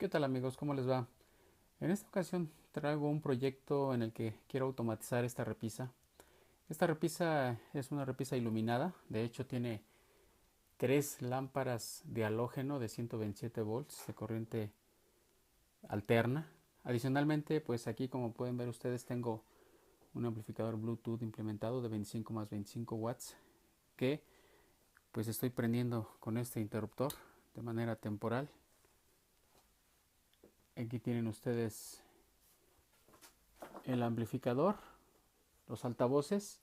¿Qué tal amigos? ¿Cómo les va? En esta ocasión traigo un proyecto en el que quiero automatizar esta repisa. Esta repisa es una repisa iluminada, de hecho tiene tres lámparas de halógeno de 127 volts de corriente alterna. Adicionalmente, pues aquí como pueden ver ustedes tengo un amplificador Bluetooth implementado de 25 más 25 watts que pues estoy prendiendo con este interruptor de manera temporal. Aquí tienen ustedes el amplificador, los altavoces.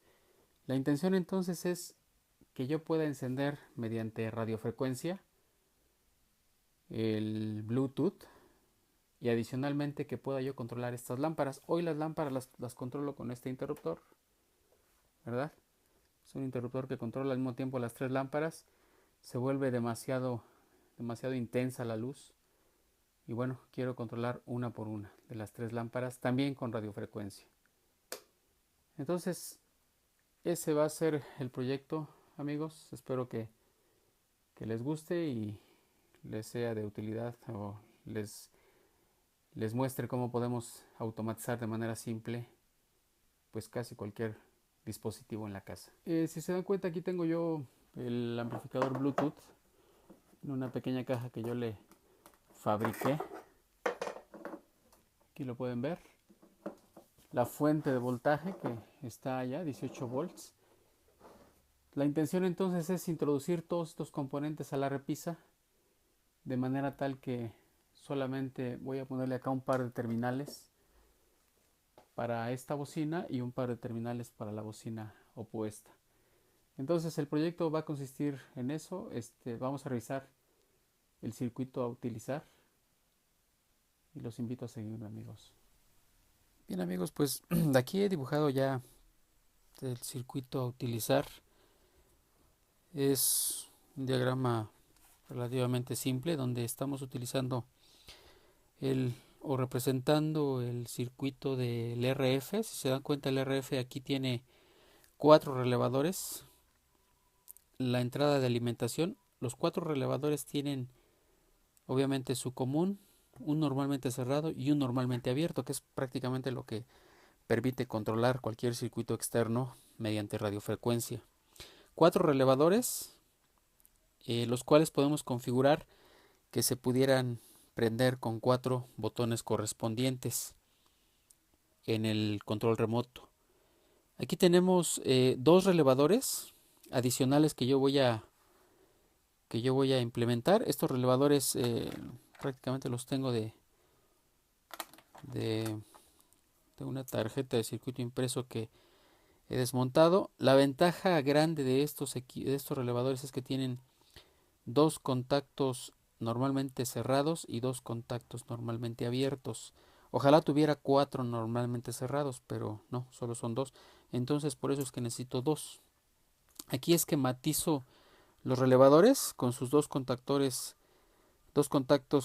La intención entonces es que yo pueda encender mediante radiofrecuencia el Bluetooth y adicionalmente que pueda yo controlar estas lámparas. Hoy las lámparas las controlo con este interruptor, ¿verdad? Es un interruptor que controla al mismo tiempo las tres lámparas. Se vuelve demasiado intensa la luz y bueno, quiero controlar una por una de las tres lámparas también con radiofrecuencia. Entonces, ese va a ser el proyecto, amigos. Espero que les guste y les sea de utilidad o les muestre cómo podemos automatizar de manera simple pues casi cualquier dispositivo en la casa. Si se dan cuenta, aquí tengo yo el amplificador Bluetooth en una pequeña caja que yo le fabriqué. Aquí lo pueden ver. La fuente de voltaje que está allá, 18 volts. La intención entonces es introducir todos estos componentes a la repisa de manera tal que solamente voy a ponerle acá un par de terminales para esta bocina y un par de terminales para la bocina opuesta. Entonces el proyecto va a consistir en eso. Vamos a revisar el circuito a utilizar y los invito a seguirme, amigos. Bien, amigos, pues de aquí he dibujado ya el circuito a utilizar. Es un diagrama relativamente simple donde estamos utilizando el o representando el circuito del RF. Si se dan cuenta, el RF aquí tiene cuatro relevadores. La entrada de alimentación, los cuatro relevadores tienen obviamente su común, un normalmente cerrado y un normalmente abierto, que es prácticamente lo que permite controlar cualquier circuito externo mediante radiofrecuencia. Cuatro relevadores, los cuales podemos configurar que se pudieran prender con cuatro botones correspondientes en el control remoto. Aquí tenemos dos relevadores adicionales que yo voy a implementar. Estos relevadores prácticamente los tengo de, de una tarjeta de circuito impreso que he desmontado. La ventaja grande de estos relevadores es que tienen dos contactos normalmente cerrados y dos contactos normalmente abiertos. Ojalá tuviera cuatro normalmente cerrados, pero no, solo son dos. Entonces por eso es que necesito dos. Aquí esquematizo los relevadores con sus dos contactos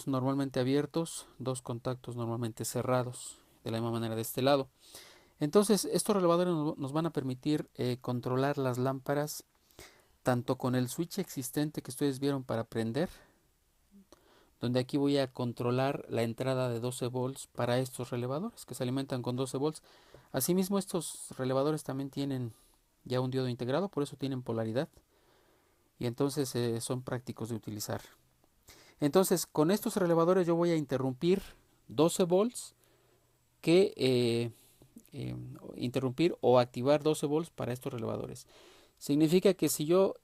normalmente abiertos, dos contactos normalmente cerrados, de la misma manera de este lado. Entonces estos relevadores nos van a permitir controlar las lámparas tanto con el switch existente que ustedes vieron para prender, donde aquí voy a controlar la entrada de 12 volts para estos relevadores que se alimentan con 12 volts. Asimismo, estos relevadores también tienen ya un diodo integrado, por eso tienen polaridad y entonces son prácticos de utilizar. Entonces, con estos relevadores yo voy a interrumpir 12 volts que eh, interrumpir o activar 12 volts para estos relevadores. Significa que si yo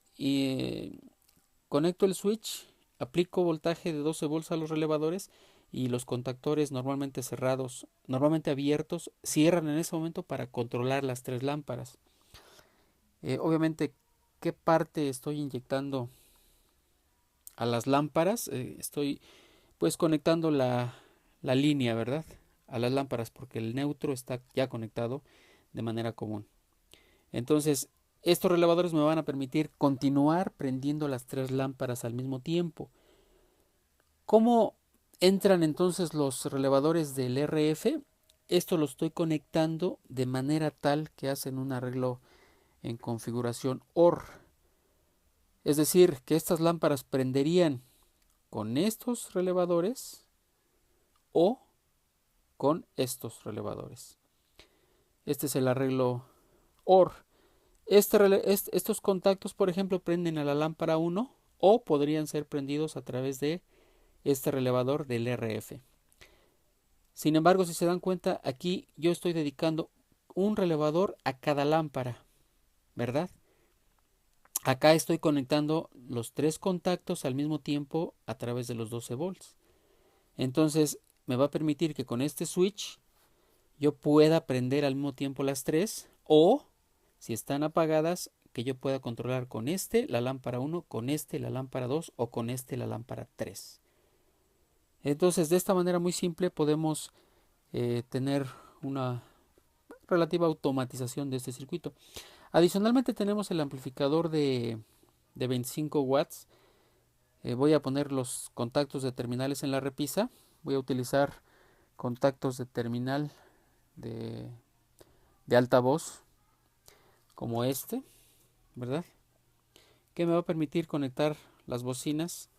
conecto el switch, aplico voltaje de 12 volts a los relevadores y los contactores normalmente cerrados, normalmente abiertos, cierran en ese momento para controlar las tres lámparas. Obviamente, ¿qué parte estoy inyectando a las lámparas? Estoy pues conectando la línea, ¿verdad? A las lámparas porque el neutro está ya conectado de manera común. Entonces, estos relevadores me van a permitir continuar prendiendo las tres lámparas al mismo tiempo. ¿Cómo entran entonces los relevadores del RF? Esto lo estoy conectando de manera tal que hacen un arreglo en configuración OR. Es decir, que estas lámparas prenderían con estos relevadores o con estos relevadores. Este es el arreglo OR. Estos contactos, por ejemplo, prenden a la lámpara 1 o podrían ser prendidos a través de este relevador del RF. Sin embargo, si se dan cuenta, aquí yo estoy dedicando un relevador a cada lámpara, ¿verdad? Acá estoy conectando los 3 contactos al mismo tiempo a través de los 12 volts. Entonces, me va a permitir que con este switch yo pueda prender al mismo tiempo las 3, o si están apagadas, que yo pueda controlar con este la lámpara 1, con este la lámpara 2 o con este la lámpara 3. Entonces, de esta manera muy simple podemos tener una relativa automatización de este circuito. Adicionalmente tenemos el amplificador de 25 watts. Voy a poner los contactos de terminales en la repisa. Voy a utilizar contactos de terminal de altavoz como este, ¿verdad? Que me va a permitir conectar las bocinas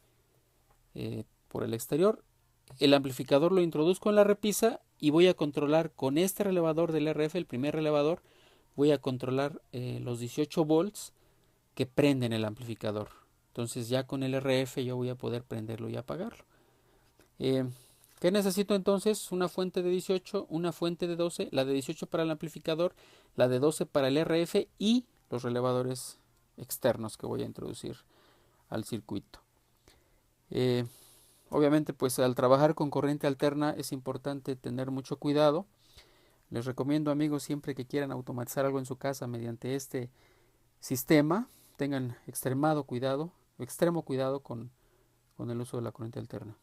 por el exterior. El amplificador lo introduzco en la repisa y voy a controlar con este relevador del RF, el primer relevador, voy a controlar los 18 volts que prenden el amplificador. Entonces ya con el RF yo voy a poder prenderlo y apagarlo. ¿Qué necesito entonces? Una fuente de 18, una fuente de 12, la de 18 para el amplificador, la de 12 para el RF y los relevadores externos que voy a introducir al circuito. Obviamente, pues al trabajar con corriente alterna es importante tener mucho cuidado. Les recomiendo, amigos, siempre que quieran automatizar algo en su casa mediante este sistema, tengan extremo cuidado con el uso de la corriente alterna.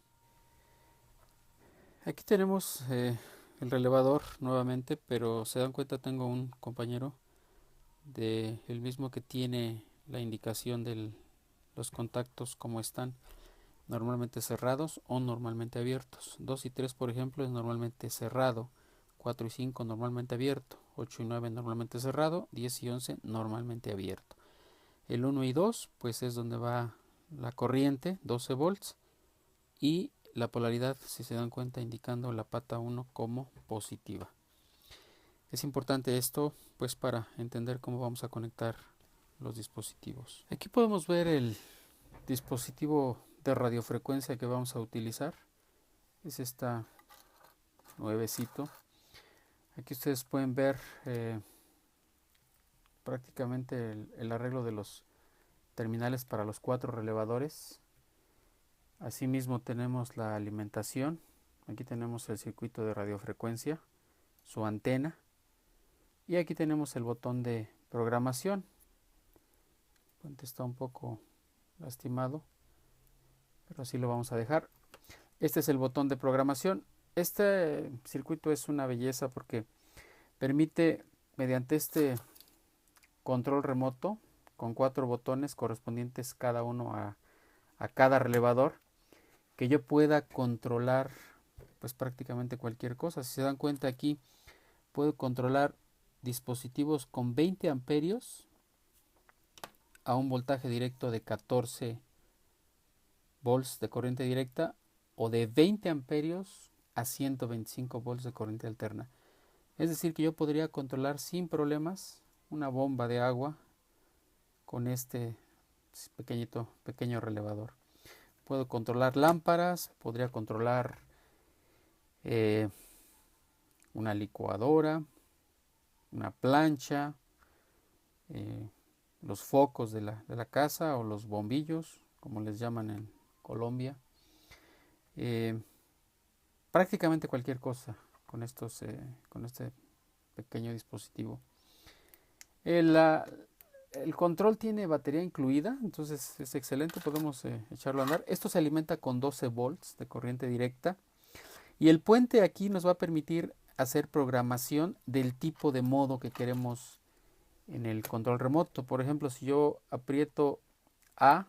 Aquí tenemos el relevador nuevamente, pero se dan cuenta, tengo un compañero el mismo que tiene la indicación de los contactos como están, normalmente cerrados o normalmente abiertos. 2 y 3, por ejemplo, es normalmente cerrado. 4 y 5 normalmente abierto. 8 y 9 normalmente cerrado. 10 y 11 normalmente abierto. El 1 y 2 pues es donde va la corriente, 12 volts, y la polaridad, si se dan cuenta, indicando la pata 1 como positiva. Es importante esto pues para entender cómo vamos a conectar los dispositivos. Aquí podemos ver el dispositivo de radiofrecuencia que vamos a utilizar. Es esta nuevecito. Aquí ustedes pueden ver prácticamente el arreglo de los terminales para los 4 relevadores. Asimismo tenemos la alimentación. Aquí tenemos el circuito de radiofrecuencia, su antena, y aquí tenemos el botón de programación. El puente está un poco lastimado, pero así lo vamos a dejar. Este es el botón de programación. Este circuito es una belleza porque permite, mediante este control remoto con 4 botones correspondientes cada uno a cada relevador, que yo pueda controlar pues prácticamente cualquier cosa. Si se dan cuenta, aquí puedo controlar dispositivos con 20 amperios a un voltaje directo de 14 volts de corriente directa, o de 20 amperios a 125 volts de corriente alterna. Es decir, que yo podría controlar sin problemas una bomba de agua con este pequeño relevador. Puedo controlar lámparas, podría controlar una licuadora, una plancha, los focos de la casa, o los bombillos, como les llaman en Colombia. Prácticamente cualquier cosa con este pequeño dispositivo. El control tiene batería incluida, entonces es excelente, podemos echarlo a andar. Esto se alimenta con 12 volts de corriente directa, y el puente aquí nos va a permitir hacer programación del tipo de modo que queremos en el control remoto. Por ejemplo, si yo aprieto A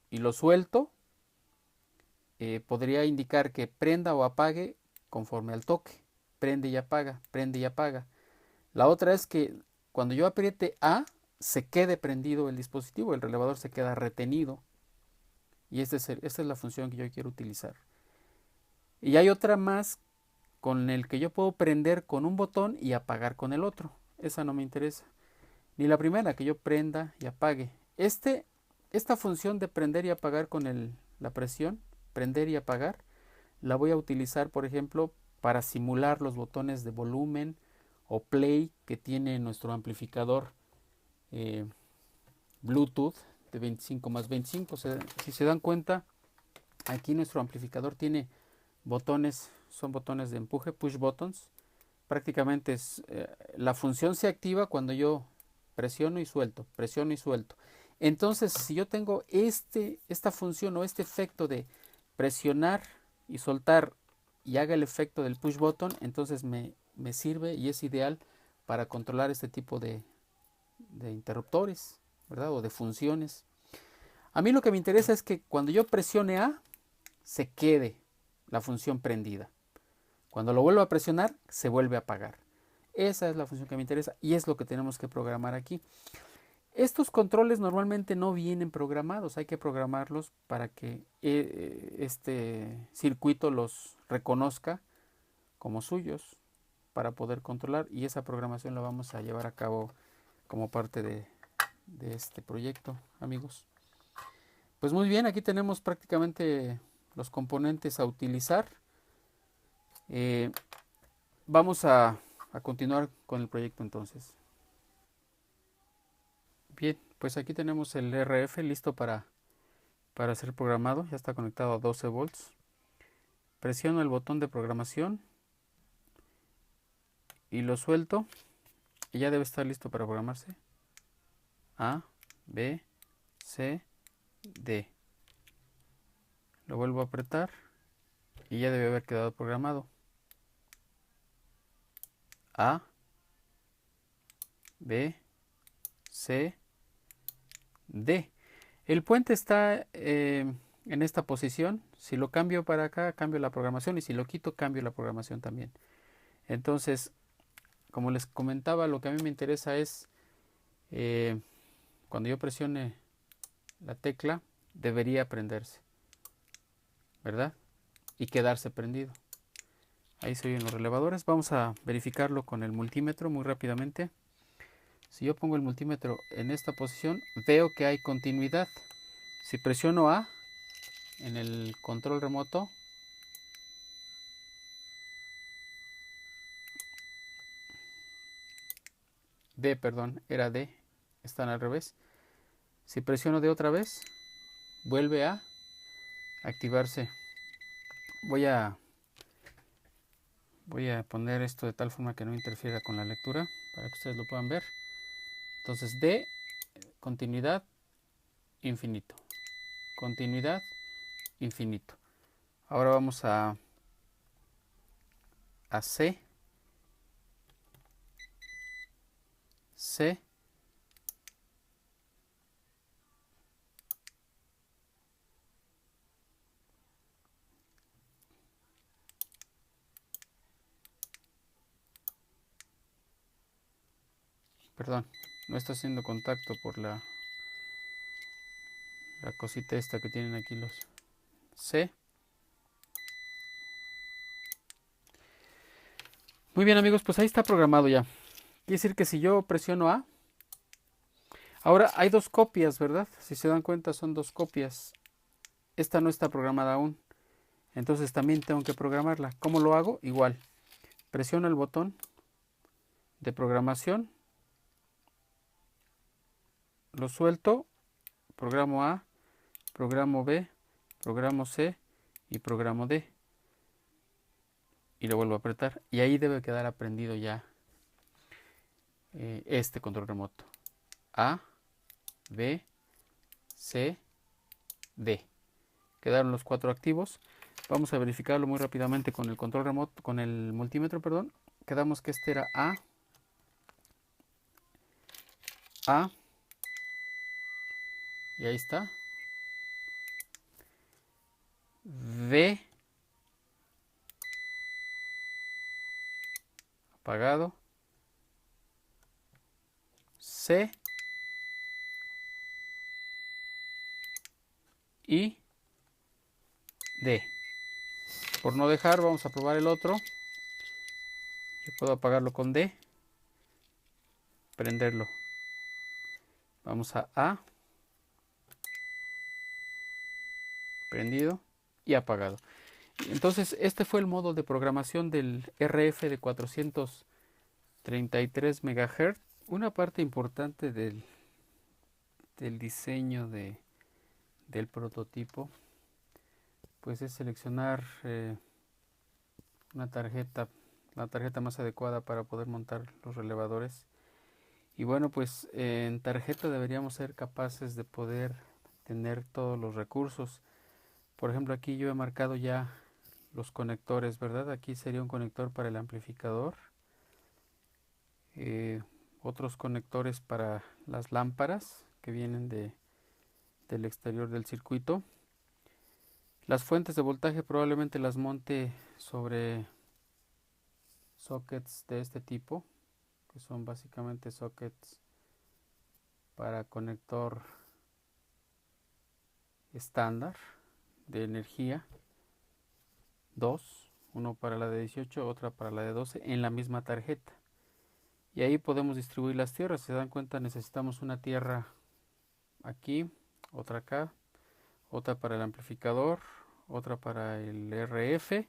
y lo suelto, podría indicar que prenda o apague conforme al toque. Prende y apaga, prende y apaga. La otra es que cuando yo apriete A, se quede prendido el dispositivo, el relevador se queda retenido. Y esta es la función que yo quiero utilizar. Y hay otra más con el que yo puedo prender con un botón y apagar con el otro. Esa no me interesa. Ni la primera, que yo prenda y apague. Esta función de prender y apagar con la presión, prender y apagar, la voy a utilizar, por ejemplo, para simular los botones de volumen o play que tiene nuestro amplificador eh, Bluetooth de 25+25. Si se dan cuenta, aquí nuestro amplificador tiene botones, son botones de empuje, push buttons. Prácticamente la función se activa cuando yo presiono y suelto, presiono y suelto. Entonces, si yo tengo esta función o este efecto de presionar y soltar y haga el efecto del push button, entonces me sirve y es ideal para controlar este tipo de interruptores, ¿verdad? O de funciones. A mí lo que me interesa es que cuando yo presione A, se quede la función prendida. Cuando lo vuelvo a presionar, se vuelve a apagar. Esa es la función que me interesa y es lo que tenemos que programar aquí. Estos controles normalmente no vienen programados, hay que programarlos para que este circuito los reconozca como suyos para poder controlar, y esa programación la vamos a llevar a cabo como parte de este proyecto, amigos. Pues muy bien, aquí tenemos prácticamente los componentes a utilizar. Eh, Vamos a continuar con el proyecto entonces. Bien, pues aquí tenemos el RF listo para ser programado. Ya está conectado a 12 volts. Presiono el botón de programación y lo suelto. Y ya debe estar listo para programarse. A, B, C, D. Lo vuelvo a apretar y ya debe haber quedado programado. A, B, C, D. El puente está en esta posición. Si lo cambio para acá, cambio la programación, y si lo quito, cambio la programación también. Entonces, como les comentaba, lo que a mí me interesa es cuando yo presione la tecla, debería prenderse, ¿verdad? Y quedarse prendido. Ahí se oyen los relevadores. Vamos a verificarlo con el multímetro muy rápidamente. Si yo pongo el multímetro en esta posición, veo que hay continuidad. Si presiono A en el control remoto, D, perdón, era D, están al revés. Si presiono D otra vez, vuelve a activarse. Voy a poner esto de tal forma que no interfiera con la lectura para que ustedes lo puedan ver. Entonces D, continuidad, infinito. Continuidad, infinito. Ahora vamos a C, C, perdón, no está haciendo contacto por la cosita esta que tienen aquí los C. Muy bien, amigos, pues ahí está programado ya. Quiere decir que si yo presiono A, ahora hay dos copias, ¿verdad? Si se dan cuenta, son dos copias. Esta no está programada aún, entonces también tengo que programarla. ¿Cómo lo hago? Igual, presiono el botón de programación, lo suelto, programo A, programo B, programo C y programo D. Y lo vuelvo a apretar. Y ahí debe quedar aprendido ya este control remoto. A, B, C, D. Quedaron los cuatro activos. Vamos a verificarlo muy rápidamente con el control remoto, con el multímetro, perdón. Quedamos que este era A, A, y ahí está. B, apagado. C y D. por no dejar, vamos a probar el otro. Yo puedo apagarlo con D, prenderlo. Vamos a A, prendido y apagado. Entonces este fue el modo de programación del RF de 433 MHz. Una parte importante del diseño del prototipo pues es seleccionar una tarjeta, la tarjeta más adecuada para poder montar los relevadores. Y bueno, pues en tarjeta deberíamos ser capaces de poder tener todos los recursos. Por ejemplo, aquí yo he marcado ya los conectores, ¿verdad? Aquí sería un conector para el amplificador, otros conectores para las lámparas que vienen del exterior del circuito. Las fuentes de voltaje probablemente las monte sobre sockets de este tipo, que son básicamente sockets para conector estándar de energía, dos, uno para la de 18, otra para la de 12 en la misma tarjeta. Y ahí podemos distribuir las tierras. Si se dan cuenta, necesitamos una tierra aquí, otra acá, otra para el amplificador, otra para el RF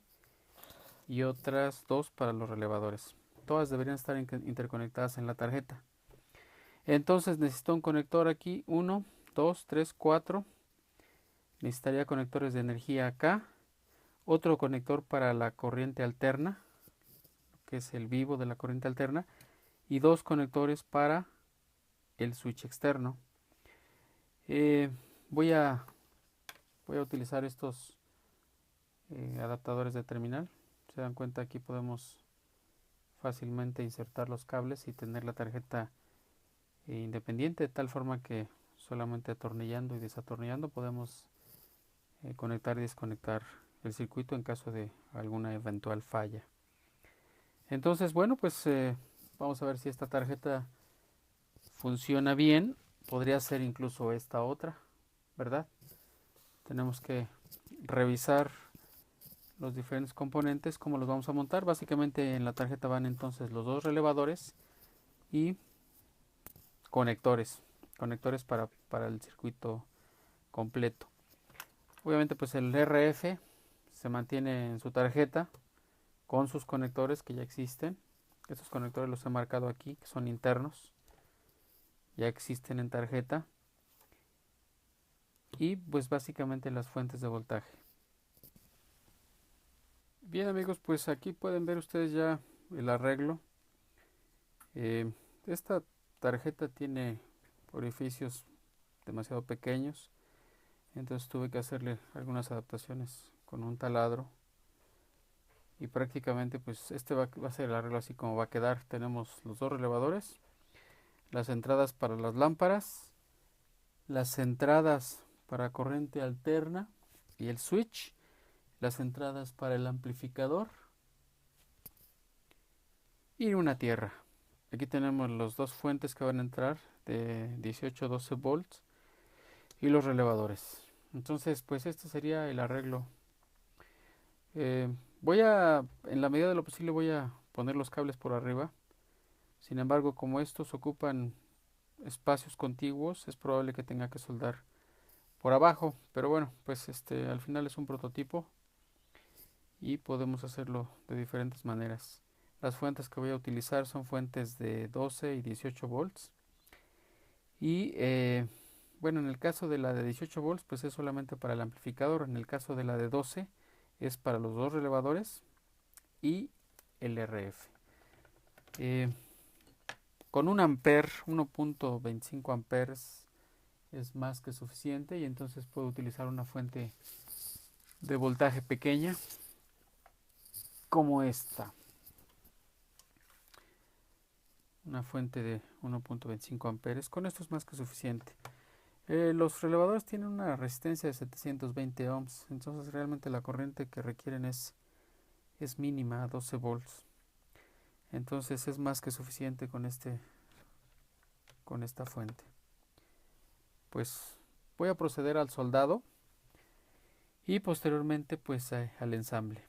y otras dos para los relevadores. Todas deberían estar interconectadas en la tarjeta. Entonces necesito un conector aquí, 1, 2, 3, 4. Necesitaría conectores de energía acá. Otro conector para la corriente alterna, que es el vivo de la corriente alterna. Y dos conectores para el switch externo. Voy a utilizar estos adaptadores de terminal. Se dan cuenta, aquí podemos fácilmente insertar los cables y tener la tarjeta independiente, de tal forma que solamente atornillando y desatornillando podemos conectar y desconectar el circuito en caso de alguna eventual falla. Entonces, bueno, pues vamos a ver si esta tarjeta funciona bien. Podría ser incluso esta otra, ¿verdad? Tenemos que revisar los diferentes componentes, cómo los vamos a montar. Básicamente en la tarjeta van entonces los dos relevadores y conectores para el circuito completo. Obviamente pues el RF se mantiene en su tarjeta con sus conectores que ya existen. Estos conectores los he marcado aquí, que son internos, ya existen en tarjeta. Y pues básicamente las fuentes de voltaje. Bien amigos, pues aquí pueden ver ustedes ya el arreglo. Esta tarjeta tiene orificios demasiado pequeños, entonces tuve que hacerle algunas adaptaciones con un taladro y prácticamente pues este va a ser el arreglo así como va a quedar. Tenemos los dos relevadores, las entradas para las lámparas, las entradas para corriente alterna y el switch, las entradas para el amplificador y una tierra. Aquí tenemos las dos fuentes que van a entrar de 18-12 volts y los relevadores. Entonces pues este sería el arreglo. En la medida de lo posible voy a poner los cables por arriba. Sin embargo, como estos ocupan espacios contiguos, es probable que tenga que soldar por abajo. Pero bueno, pues al final es un prototipo y podemos hacerlo de diferentes maneras. Las fuentes que voy a utilizar son fuentes de 12 y 18 volts. Y bueno, en el caso de la de 18 volts, pues es solamente para el amplificador. En el caso de la de 12 es para los dos relevadores y el RF. Con 1 amper, 1.25 amperes es más que suficiente y entonces puedo utilizar una fuente de voltaje pequeña como esta. Una fuente de 1.25 amperes. Con esto es más que suficiente. Los relevadores tienen una resistencia de 720 ohms, entonces realmente la corriente que requieren es mínima, 12 volts. Entonces es más que suficiente con esta fuente. Pues voy a proceder al soldado y posteriormente pues al ensamble.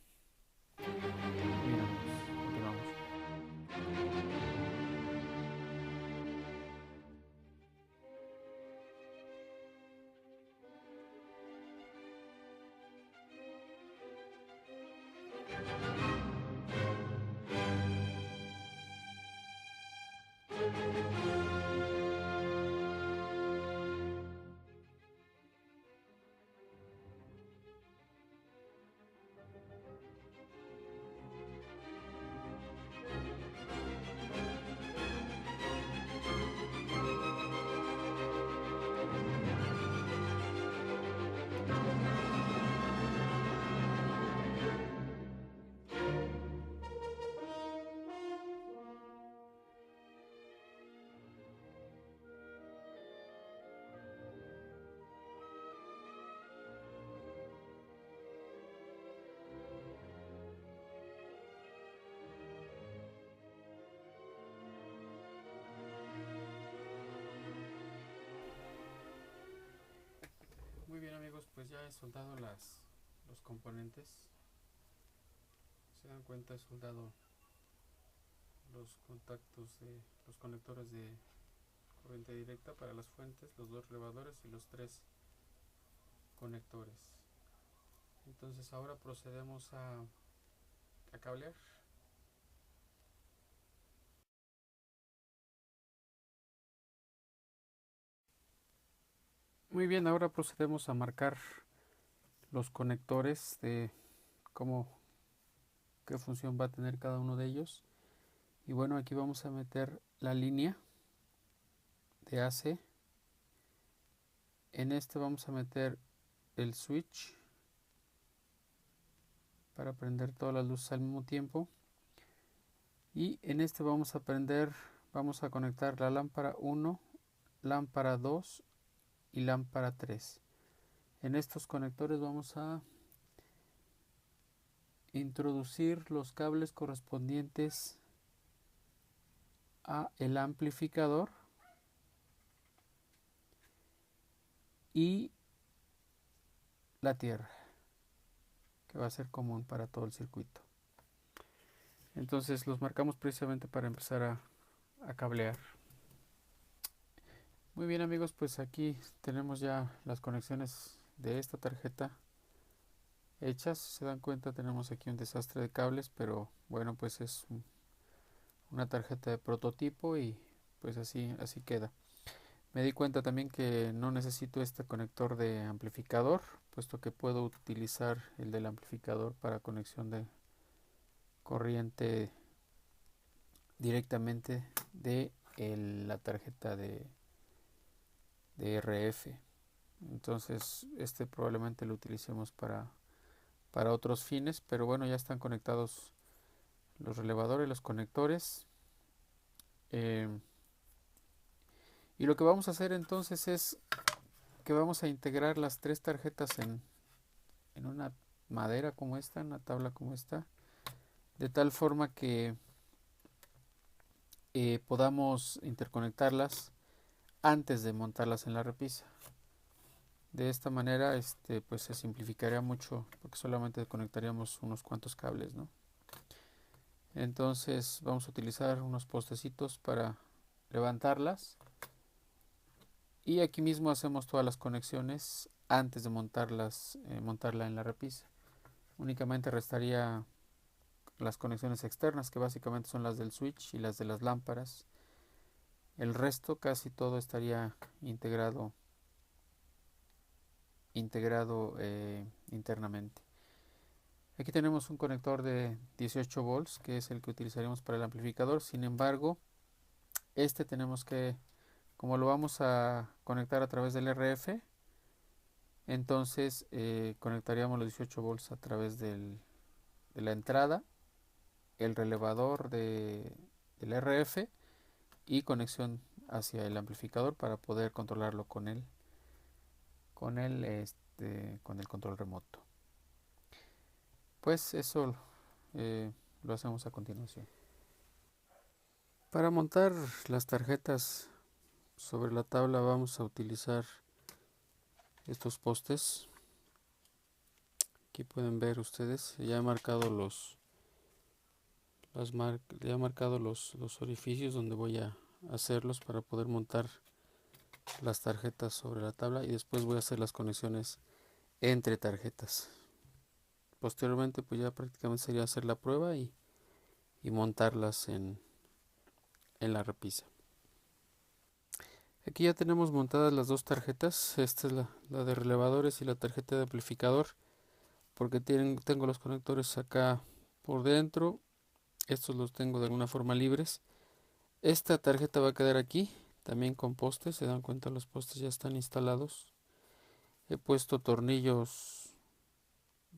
pues ya he soldado los componentes. Se dan cuenta, he soldado los contactos de los conectores de corriente directa para las fuentes, los dos relevadores y los tres conectores. Entonces ahora procedemos a cablear. Muy bien, ahora procedemos a marcar los conectores de cómo, qué función va a tener cada uno de ellos. Y bueno, aquí vamos a meter la línea de AC. En este vamos a meter el switch para prender todas las luces al mismo tiempo. Y en este vamos a conectar la lámpara 1, lámpara 2 y lámpara 3. En estos conectores vamos a introducir los cables correspondientes a el amplificador y la tierra, que va a ser común para todo el circuito. Entonces los marcamos precisamente para empezar a cablear. Muy bien amigos, pues aquí tenemos ya las conexiones de esta tarjeta hechas. Se dan cuenta, tenemos aquí un desastre de cables, pero bueno, pues es una tarjeta de prototipo y pues así queda. Me di cuenta también que no necesito este conector de amplificador, puesto que puedo utilizar el del amplificador para conexión de corriente directamente de la tarjeta de RF. Entonces este probablemente lo utilicemos para otros fines, pero bueno, ya están conectados los relevadores, los conectores. Y lo que vamos a hacer entonces es que vamos a integrar las tres tarjetas en una madera como esta, en una tabla como esta, de tal forma que podamos interconectarlas antes de montarlas en la repisa. De esta manera pues se simplificaría mucho, porque solamente conectaríamos unos cuantos cables, ¿no? Entonces vamos a utilizar unos postecitos para levantarlas, y aquí mismo hacemos todas las conexiones antes de montarla en la repisa. Únicamente restaría las conexiones externas, que básicamente son las del switch y las de las lámparas. El resto, casi todo, estaría integrado internamente. Aquí tenemos un conector de 18 volts, que es el que utilizaremos para el amplificador. Sin embargo, tenemos que, como lo vamos a conectar a través del RF, entonces conectaríamos los 18 volts a través de la entrada, el relevador del RF y conexión hacia el amplificador para poder controlarlo con el control remoto. Pues eso lo hacemos a continuación. Para montar las tarjetas sobre la tabla vamos a utilizar estos postes. Aquí pueden ver ustedes, ya he marcado los orificios donde voy a hacerlos para poder montar las tarjetas sobre la tabla, y después voy a hacer las conexiones entre tarjetas. Posteriormente pues ya prácticamente sería hacer la prueba y montarlas en la repisa. Aquí ya tenemos montadas las dos tarjetas. Esta es la de relevadores y la tarjeta de amplificador, porque tengo los conectores acá por dentro. Estos los tengo de alguna forma libres. Esta tarjeta va a quedar aquí también con postes. Se dan cuenta, los postes ya están instalados. He puesto tornillos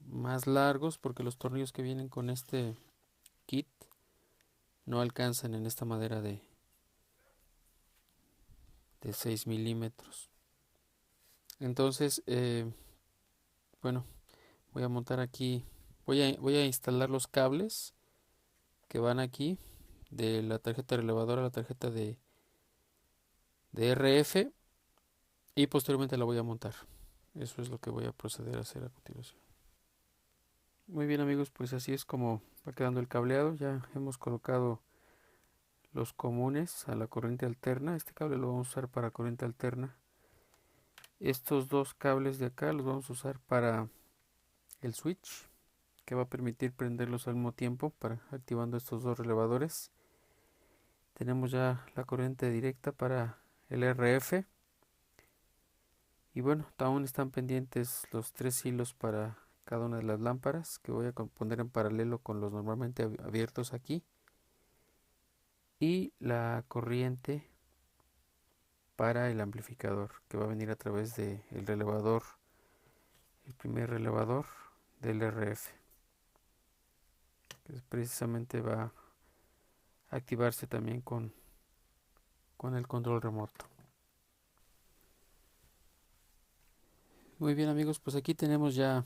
más largos porque los tornillos que vienen con este kit no alcanzan en esta madera de 6 milímetros. Entonces bueno, voy a montar aquí, voy a instalar los cables que van aquí de la tarjeta relevadora a la tarjeta de RF, y posteriormente la voy a montar. Eso es lo que voy a proceder a hacer a continuación. Muy bien amigos, pues así es como va quedando el cableado. Ya hemos colocado los comunes a la corriente alterna. Este cable lo vamos a usar para corriente alterna. Estos dos cables de acá los vamos a usar para el switch, que va a permitir prenderlos al mismo tiempo para activando estos dos relevadores. Tenemos ya la corriente directa para el RF. Y bueno, aún están pendientes los tres hilos para cada una de las lámparas, que voy a poner en paralelo con los normalmente abiertos aquí. Y la corriente para el amplificador, que va a venir a través del relevador, el primer relevador del RF, que precisamente va a activarse también con el control remoto. Muy bien amigos, pues aquí tenemos ya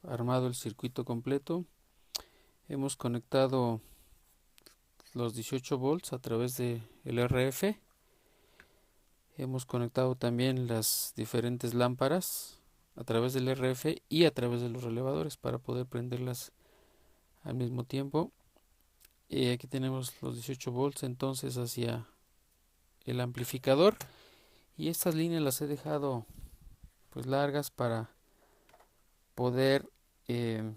armado el circuito completo. Hemos conectado los 18 volts a través del RF. Hemos conectado también las diferentes lámparas a través del RF y a través de los relevadores para poder prenderlas al mismo tiempo. Y aquí tenemos los 18 volts entonces hacia el amplificador, y estas líneas las he dejado pues largas para poder eh,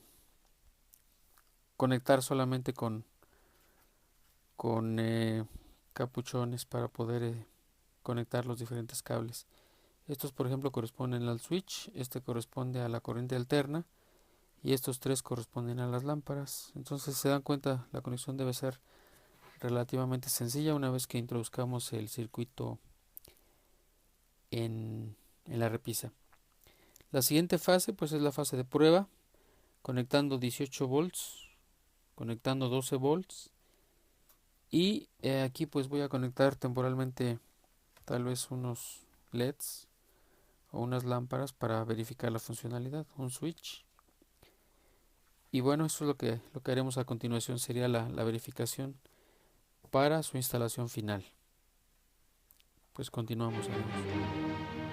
conectar solamente con capuchones para poder conectar los diferentes cables. Estos por ejemplo corresponden al switch, este corresponde a la corriente alterna y estos tres corresponden a las lámparas. Entonces se dan cuenta, la conexión debe ser relativamente sencilla una vez que introduzcamos el circuito en la repisa. La siguiente fase pues es la fase de prueba, conectando 18 volts, conectando 12 volts y aquí pues voy a conectar temporalmente tal vez unos LEDs o unas lámparas para verificar la funcionalidad, un switch. Y bueno, eso es lo que haremos a continuación, sería la verificación para su instalación final. Pues continuamos amigos.